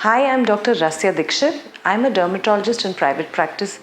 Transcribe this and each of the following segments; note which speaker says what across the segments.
Speaker 1: Hi, I'm Dr. Rasya Dixit. I'm a dermatologist in private practice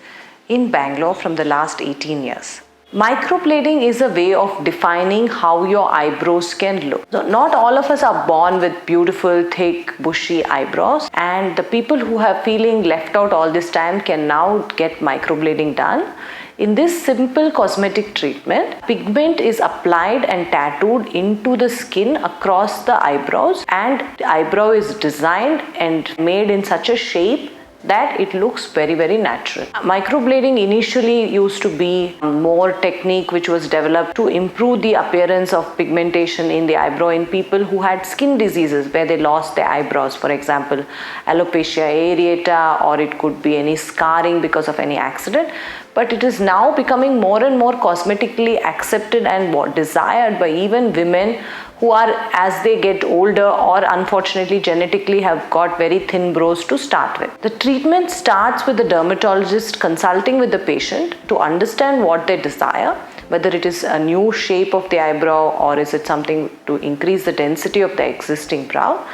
Speaker 1: in Bangalore from the last 18 years. Microblading is a way of defining how your eyebrows can look. So not all of us are born with beautiful, thick, bushy eyebrows, and the people who have feeling left out all this time can now get microblading done. In this simple cosmetic treatment, pigment is applied and tattooed into the skin across the eyebrows, and the eyebrow is designed and made in such a shape that it looks very natural. Microblading initially used to be more technique which was developed to improve the appearance of pigmentation in the eyebrow in people who had skin diseases where they lost their eyebrows, for example alopecia areata, or it could be any scarring because of any accident. But it is now becoming more and more cosmetically accepted and desired by even women who are, as they get older or unfortunately genetically have got very thin brows to start with. The treatment starts with the dermatologist consulting with the patient to understand what they desire, whether it is a new shape of the eyebrow or is it something to increase the density of the existing brow.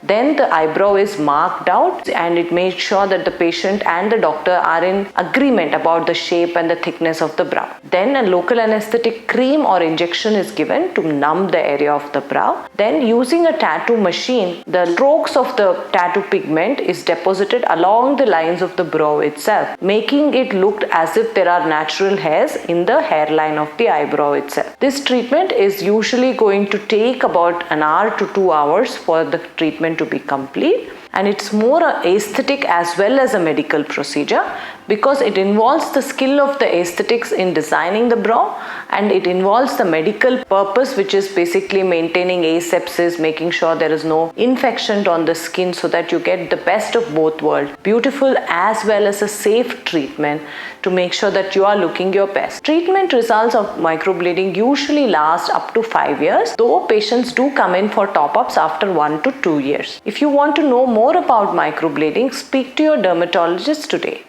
Speaker 1: Then the eyebrow is marked out and it makes sure that the patient and the doctor are in agreement about the shape and the thickness of the brow. Then a local anesthetic cream or injection is given to numb the area of the brow. Then using a tattoo machine, the strokes of the tattoo pigment is deposited along the lines of the brow itself, making it look as if there are natural hairs in the hairline of the eyebrow itself. This treatment is usually going to take about an hour to 2 hours for the treatment to be complete, and it's more aesthetic as well as a medical procedure because it involves the skill of the aesthetics in designing the brow, and it involves the medical purpose, which is basically maintaining asepsis, making sure there is no infection on the skin so that you get the best of both worlds, beautiful as well as a safe treatment to make sure that you are looking your best. Treatment results of microblading usually last up to 5 years, though patients do come in for top-ups after 1 to 2 years. If you want to know more about microblading, speak to your dermatologist today.